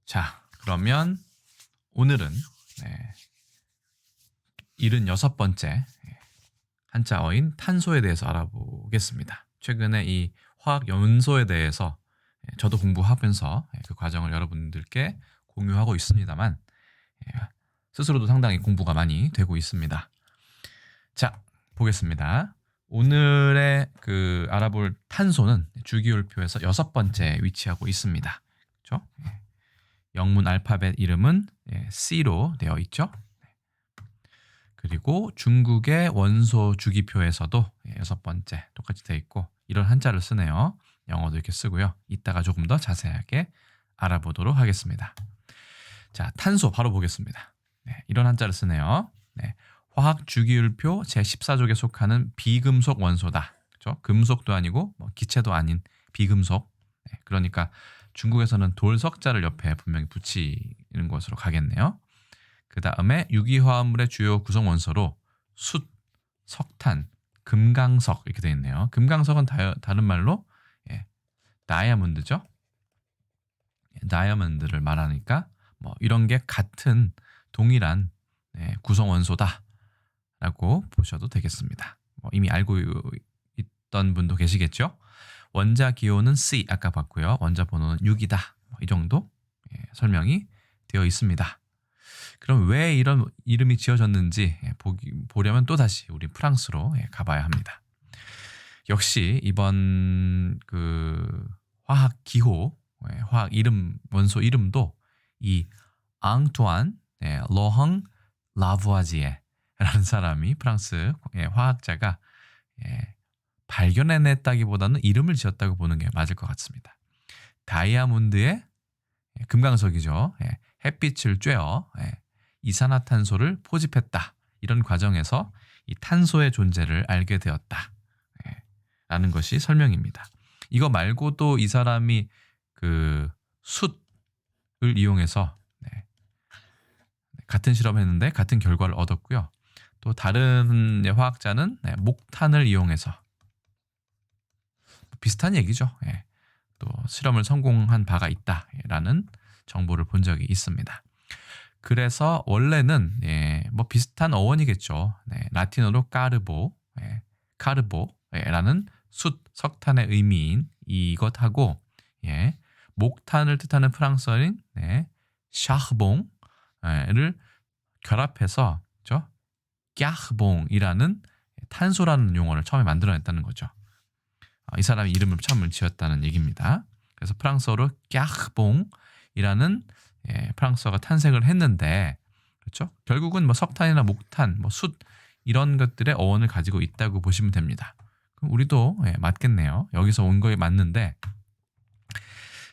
자, 그러면 오늘은 76번째 한자어인 탄소에 대해서 알아보겠습니다. 최근에 이 화학 연소에 대해서 저도 공부하면서 그 과정을 여러분들께 공유하고 있습니다만 스스로도 상당히 공부가 많이 되고 있습니다. 자, 보겠습니다. 오늘의 알아볼 탄소는 주기율표에서 6번째 위치하고 있습니다. 그렇죠? 영문 알파벳 이름은 C로 되어 있죠. 그리고 중국의 원소 주기표에서도 6번째 똑같이 되어 있고 이런 한자를 쓰네요. 영어도 이렇게 쓰고요. 이따가 조금 더 자세하게 알아보도록 하겠습니다. 자, 탄소 바로 보겠습니다. 이런 한자를 쓰네요. 화학 주기율표 제14족에 속하는 비금속 원소다. 그렇죠? 금속도 아니고 기체도 아닌 비금속. 그러니까 중국에서는 돌석자를 옆에 분명히 붙이는 것으로 가겠네요. 그 다음에 유기화합물의 주요 구성 원소로 숯, 석탄, 금강석 이렇게 되어 있네요. 금강석은 다른 말로 다이아몬드죠. 다이아몬드를 말하니까 이런 게 같은 동일한 구성 원소다라고 보셔도 되겠습니다. 이미 알고 있던 분도 계시겠죠. 원자 기호는 C 아까 봤고요. 원자 번호는 6이다. 이 정도 설명이 되어 있습니다. 그럼 왜 이런 이름이 지어졌는지 보려면 또다시 우리 프랑스로 가봐야 합니다. 역시 이번 화학 기호, 화학 이름, 원소 이름도 이 앙투안 로헝 라부아지에라는 사람이 프랑스 화학자가 발견해냈다기보다는 이름을 지었다고 보는 게 맞을 것 같습니다. 다이아몬드의 금강석이죠. 햇빛을 쬐어 이산화탄소를 포집했다. 이런 과정에서 이 탄소의 존재를 알게 되었다. 라는 것이 설명입니다. 이거 말고도 이 사람이 숯을 이용해서 같은 실험을 했는데 같은 결과를 얻었고요. 또 다른 화학자는 목탄을 이용해서 비슷한 얘기죠. 또 실험을 성공한 바가 있다라는 정보를 본 적이 있습니다. 그래서 원래는 비슷한 어원이겠죠. 라틴어로 카르보라는 숯, 석탄의 의미인 이것하고 목탄을 뜻하는 프랑스어인 샤흐봉을 결합해서 까흐봉이라는 탄소라는 용어를 처음에 만들어냈다는 거죠. 이 사람이 이름을 처음 지었다는 얘기입니다. 그래서 프랑스어로 까흐봉이라는 프랑스어가 탄생을 했는데, 그렇죠? 결국은 석탄이나 목탄, 숯 이런 것들의 어원을 가지고 있다고 보시면 됩니다. 그럼 우리도 맞겠네요. 여기서 온 거에 맞는데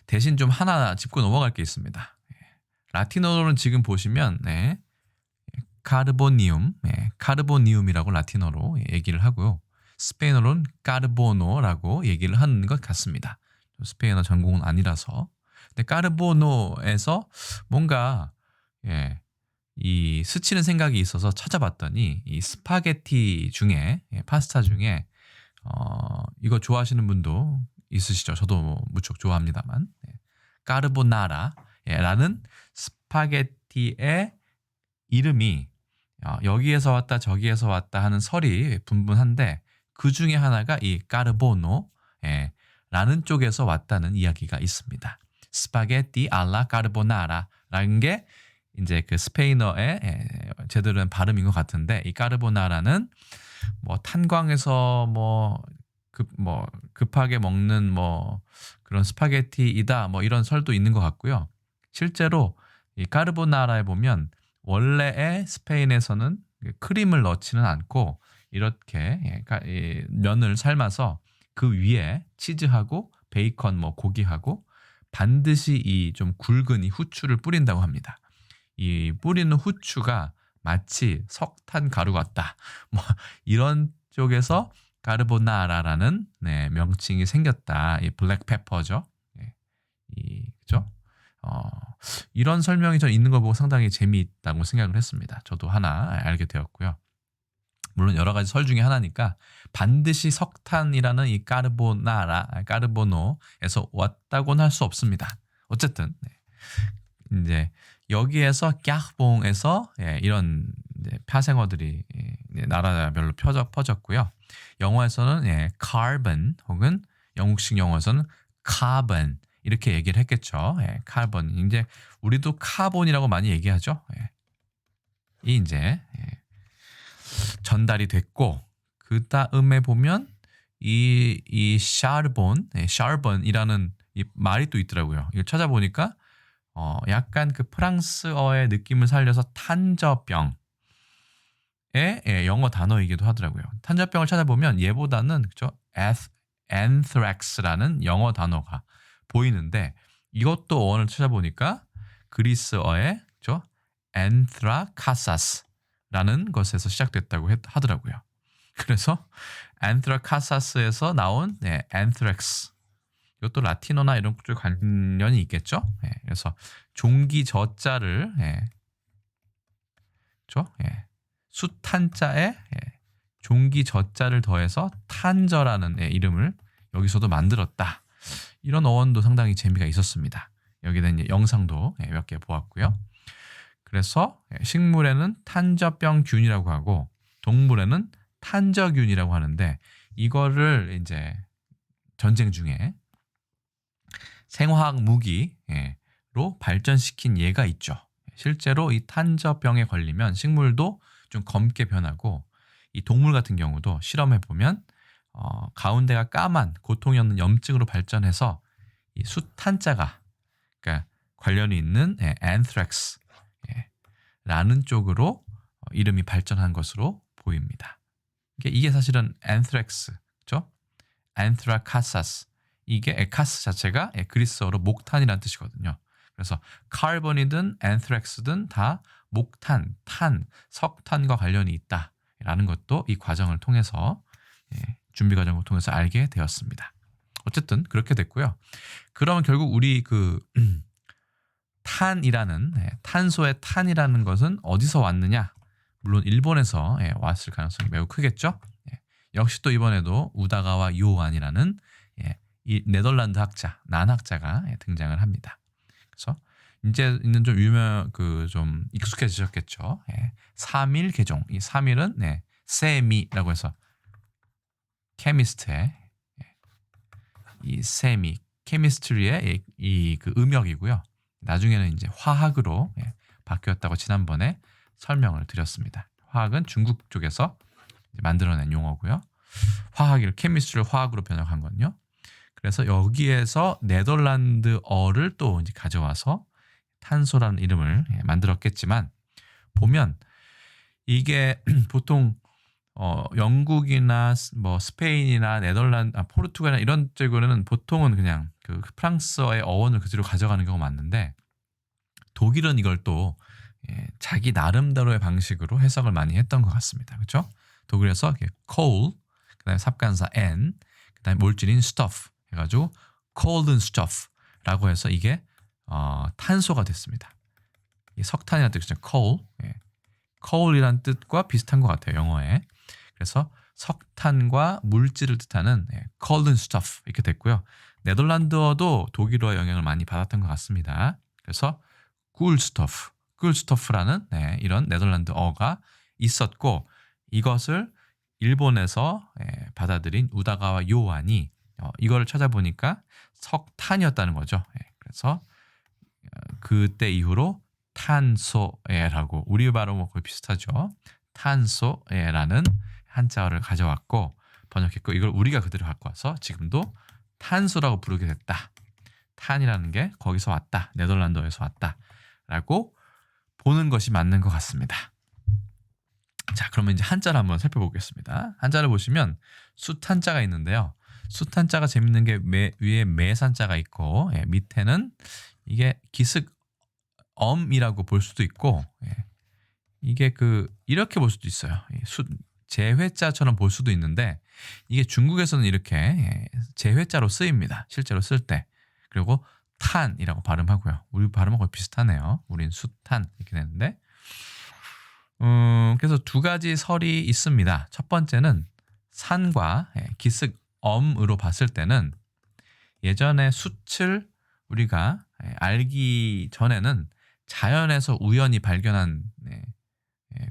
대신 좀 하나 짚고 넘어갈 게 있습니다. 라틴어로는 지금 보시면 카르보니움이라고 라틴어로 얘기를 하고요. 스페인어로는 까르보노라고 얘기를 하는 것 같습니다. 스페인어 전공은 아니라서. 근데 까르보노에서 뭔가 이 스치는 생각이 있어서 찾아봤더니 이 스파게티 중에 파스타 중에 이거 좋아하시는 분도 있으시죠. 저도 무척 좋아합니다만 까르보나라라는 스파게티의 이름이 여기에서 왔다 저기에서 왔다 하는 설이 분분한데 그 중에 하나가 이 까르보노 라는 쪽에서 왔다는 이야기가 있습니다. 스파게티 알라 까르보나라라는 게 이제 스페인어의 제대로 된 발음인 것 같은데 이 까르보나라는 탄광에서 급하게 먹는 그런 스파게티이다 이런 설도 있는 것 같고요. 실제로 이 까르보나라에 보면 원래의 스페인에서는 크림을 넣지는 않고 이렇게 면을 삶아서 그 위에 치즈하고 베이컨 고기하고 반드시 이 좀 굵은 이 후추를 뿌린다고 합니다. 이 뿌리는 후추가 마치 석탄 가루 같다. 이런 쪽에서 까르보나라라는 명칭이 생겼다. 이 블랙페퍼죠. 그죠? 이런 설명이 전 있는 걸 보고 상당히 재미있다고 생각을 했습니다. 저도 하나 알게 되었고요. 물론 여러 가지 설 중에 하나니까 반드시 석탄이라는 이 까르보노에서 왔다고는 할 수 없습니다. 어쨌든 이제 여기에서 깍봉에서 이런 이제 파생어들이 나라별로 퍼졌고요. 영어에서는 carbon 혹은 영국식 영어에서는 carbon 이렇게 얘기를 했겠죠. carbon. 이제 우리도 카본이라고 많이 얘기하죠. 이 이제 전달이 됐고 그 다음에 보면 이 샤르본이라는 이 말이 또 있더라고요. 이걸 찾아보니까 약간 그 프랑스어의 느낌을 살려서 탄저병의 영어 단어이기도 하더라고요. 탄저병을 찾아보면 얘보다는 그죠? anthrax라는 영어 단어가 보이는데 이것도 어원을 찾아보니까 그리스어의 그죠? anthrakasas라는 것에서 시작됐다고 하더라고요. 그래서 anthrakasas에서 나온 anthrax 이것도 라틴어나 이런 쪽 관련이 있겠죠. 그래서 종기 저자를 숫탄자에 종기 저자를 더해서 탄저라는 이름을 여기서도 만들었다. 이런 어원도 상당히 재미가 있었습니다. 여기는 이제 영상도 몇 개 보았고요. 그래서 식물에는 탄저병균이라고 하고 동물에는 탄저균이라고 하는데 이거를 이제 전쟁 중에 생화학 무기로 발전시킨 예가 있죠. 실제로 이 탄저병에 걸리면 식물도 좀 검게 변하고 이 동물 같은 경우도 실험해 보면 가운데가 까만 고통이 없는 염증으로 발전해서 이 숫탄자가 그러니까 관련이 있는 anthrax라는 쪽으로 이름이 발전한 것으로 보입니다. 이게 사실은 anthrax죠. anthracasas 이게 카스 자체가 그리스어로 목탄이라는 뜻이거든요. 그래서 카본이든 anthrax든 다 목탄, 탄, 석탄과 관련이 있다라는 것도 이 과정을 통해서 준비 과정을 통해서 알게 되었습니다. 어쨌든 그렇게 됐고요. 그러면 결국 우리 그 탄이라는 탄소의 탄이라는 것은 어디서 왔느냐? 물론 일본에서 왔을 가능성이 매우 크겠죠. 역시 또 이번에도 우다가와 요한이라는 이 네덜란드 학자, 난학자가 등장을 합니다. 그래서 이제는 좀 좀 익숙해지셨겠죠. 3일 개종. 이 3일은 세미라고 해서 케미스트의 이 세미, 케미스트리의 이 그 음역이고요. 나중에는 이제 화학으로 바뀌었다고 지난번에 설명을 드렸습니다. 화학은 중국 쪽에서 만들어낸 용어고요. 화학을 케미스트리를 화학으로 번역한 건요. 그래서 여기에서 네덜란드어를 또 이제 가져와서 탄소라는 이름을 만들었겠지만 보면 이게 보통 영국이나 뭐 스페인이나 네덜란드, 포르투갈이나 이런 쪽으로는 보통은 그냥 그 프랑스어의 어원을 그대로 가져가는 경우가 많은데 독일은 이걸 또 자기 나름대로의 방식으로 해석을 많이 했던 것 같습니다. 그렇죠? 독일에서 coal, 그다음에 삽간사 n, 그다음에 몰질인 stuff 해가지고 cold stuff라고 해서 이게 탄소가 됐습니다. 이 석탄이라는 뜻이죠. coal, coal이라는 뜻과 비슷한 것 같아요. 영어에. 그래서 석탄과 물질을 뜻하는 cold stuff 이렇게 됐고요. 네덜란드어도 독일어의 영향을 많이 받았던 것 같습니다. 그래서 cool stuff라는 이런 네덜란드어가 있었고 이것을 일본에서 받아들인 우다가와 요한이 이거를 찾아보니까 석탄이었다는 거죠. 그래서 그때 이후로 탄소에라고 우리 발음은 거의 비슷하죠. 탄소에라는 한자어를 가져왔고 번역했고 이걸 우리가 그대로 갖고 와서 지금도 탄소라고 부르게 됐다. 탄이라는 게 거기서 왔다. 네덜란드어에서 왔다라고 보는 것이 맞는 것 같습니다. 자, 그러면 이제 한자를 한번 살펴보겠습니다. 한자를 보시면 숫한자가 있는데요. 숫한자가 재밌는 게 위에 매산자가 있고 밑에는 이게 기슭엄이라고 볼 수도 있고 이게 이렇게 볼 수도 있어요. 제회자처럼 볼 수도 있는데 이게 중국에서는 이렇게 제회자로 쓰입니다. 실제로 쓸 때. 그리고 탄이라고 발음하고요. 우리 발음은 거의 비슷하네요. 우린 숫탄 이렇게 되는데 그래서 두 가지 설이 있습니다. 첫 번째는 산과 기슭엄으로 봤을 때는 예전에 숫을 우리가 알기 전에는 자연에서 우연히 발견한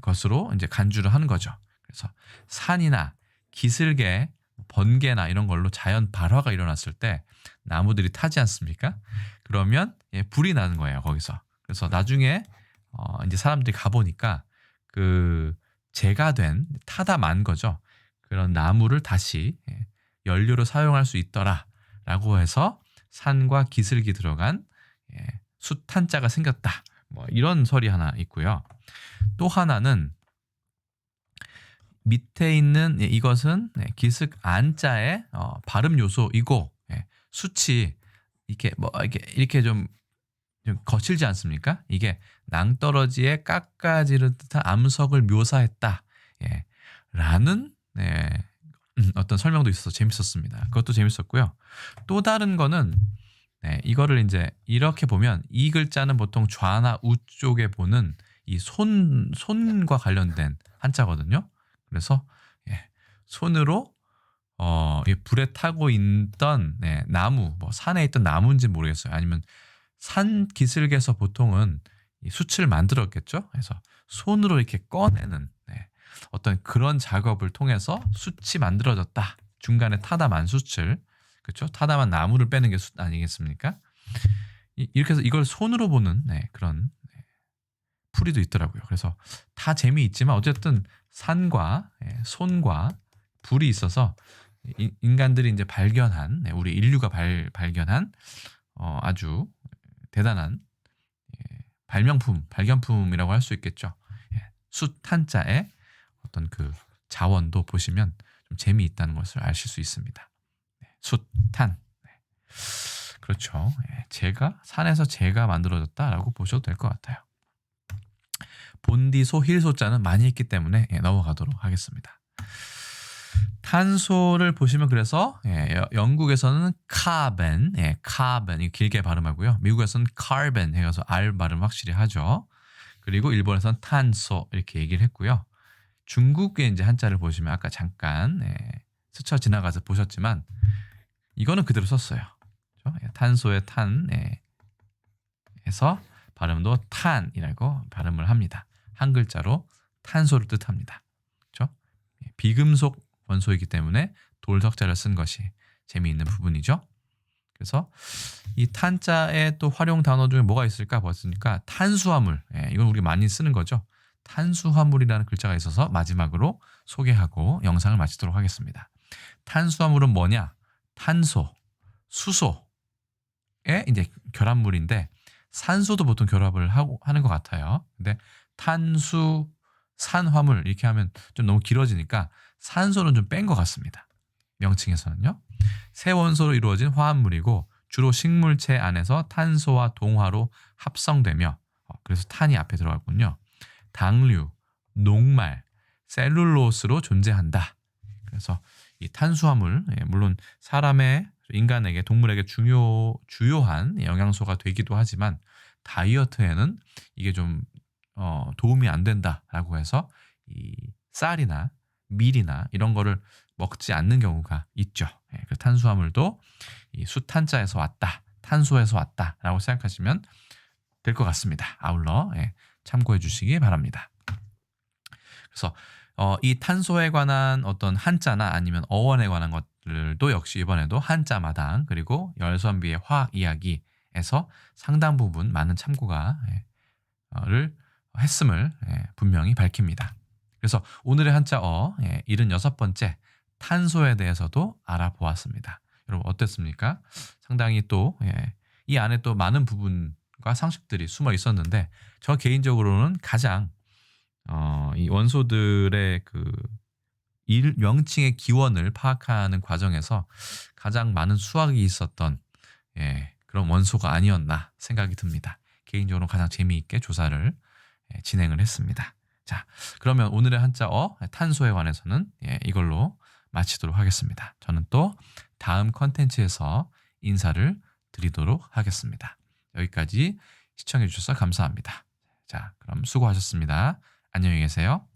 것으로 이제 간주를 하는 거죠. 그래서 산이나 기슭에 번개나 이런 걸로 자연 발화가 일어났을 때 나무들이 타지 않습니까? 그러면 불이 나는 거예요, 거기서. 그래서 나중에 이제 사람들이 가보니까 그 재가 된 타다 만 거죠. 그런 나무를 다시 연료로 사용할 수 있더라라고 해서 산과 기슭이 들어간 숫탄자가 생겼다. 뭐 이런 설이 하나 있고요. 또 하나는 밑에 있는 이것은 기슭 안자의 발음 요소이고 숫이 이렇게 좀 거칠지 않습니까? 이게 낭떠러지에 깎아지른 듯한 암석을 묘사했다. 라는 어떤 설명도 있어서 재밌었습니다. 그것도 재밌었고요. 또 다른 거는 이거를 이제 이렇게 보면 이 글자는 보통 좌나 우 쪽에 보는 이 손과 관련된 한자거든요. 그래서 손으로 이 불에 타고 있던 나무, 뭐 산에 있던 나무인지 모르겠어요. 아니면 산 기슭에서 보통은 이 숯을 만들었겠죠. 그래서 손으로 이렇게 꺼내는 어떤 그런 작업을 통해서 숯이 만들어졌다. 중간에 타다만 숯을, 그렇죠? 타다만 나무를 빼는 게 숯 아니겠습니까? 이렇게 해서 이걸 손으로 보는 그런 풀이도 있더라고요. 그래서 다 재미있지만 어쨌든 산과 손과 불이 있어서 인간들이 이제 발견한 우리 인류가 발견한 아주 대단한 발견품이라고 할 수 있겠죠. 숫한자의 어떤 그 자원도 보시면 좀 재미있다는 것을 아실 수 있습니다. 숫탄. 그렇죠. 산에서 재가 만들어졌다라고 보셔도 될 것 같아요. 본디소 힐소자는 많이 있기 때문에 넘어가도록 하겠습니다. 탄소를 보시면 그래서 영국에서는 carbon, carbon 이 길게 발음하고요. 미국에서는 carbon 해서 R 발음 확실히 하죠. 그리고 일본에서는 탄소 이렇게 얘기를 했고요. 중국의 이제 한자를 보시면 아까 잠깐 스쳐 지나가서 보셨지만 이거는 그대로 썼어요. 그렇죠? 탄소의 탄 해서 발음도 탄이라고 발음을 합니다. 한 글자로 탄소를 뜻합니다. 그렇죠? 비금속 원소이기 때문에 돌석자를 쓴 것이 재미있는 부분이죠. 그래서 이 탄자의 또 활용 단어 중에 뭐가 있을까 봤으니까 탄수화물, 이건 우리 많이 쓰는 거죠. 탄수화물이라는 글자가 있어서 마지막으로 소개하고 영상을 마치도록 하겠습니다. 탄수화물은 뭐냐? 탄소, 수소의 이제 결합물인데 산소도 보통 결합을 하는 것 같아요. 근데 탄수, 산화물 이렇게 하면 좀 너무 길어지니까 산소는 좀 뺀 것 같습니다. 명칭에서는요. 세 원소로 이루어진 화합물이고 주로 식물체 안에서 탄소와 동화로 합성되며 그래서 탄이 앞에 들어갔군요. 당류, 녹말, 셀룰로스로 존재한다. 그래서 이 탄수화물 물론 인간에게 동물에게 주요한 영양소가 되기도 하지만 다이어트에는 이게 좀 도움이 안 된다라고 해서 이 쌀이나 밀이나 이런 거를 먹지 않는 경우가 있죠. 그 탄수화물도 이 숫탄자에서 왔다, 탄소에서 왔다라고 생각하시면 될 것 같습니다. 아울러 참고해 주시기 바랍니다. 그래서 이 탄소에 관한 어떤 한자나 아니면 어원에 관한 것들도 역시 이번에도 한자마당 그리고 열선비의 화학 이야기에서 상당 부분 많은 참고가 를 했음을 분명히 밝힙니다. 그래서 오늘의 한자 76번째 탄소에 대해서도 알아보았습니다. 여러분 어땠습니까? 상당히 또 이 안에 또 많은 부분과 상식들이 숨어 있었는데 저 개인적으로는 가장 이 원소들의 그 명칭의 기원을 파악하는 과정에서 가장 많은 수학이 있었던 그런 원소가 아니었나 생각이 듭니다. 개인적으로 가장 재미있게 조사를 진행을 했습니다. 자, 그러면 오늘의 한자 탄소에 관해서는 이걸로 마치도록 하겠습니다. 저는 또 다음 컨텐츠에서 인사를 드리도록 하겠습니다. 여기까지 시청해 주셔서 감사합니다. 자, 그럼 수고하셨습니다. 안녕히 계세요.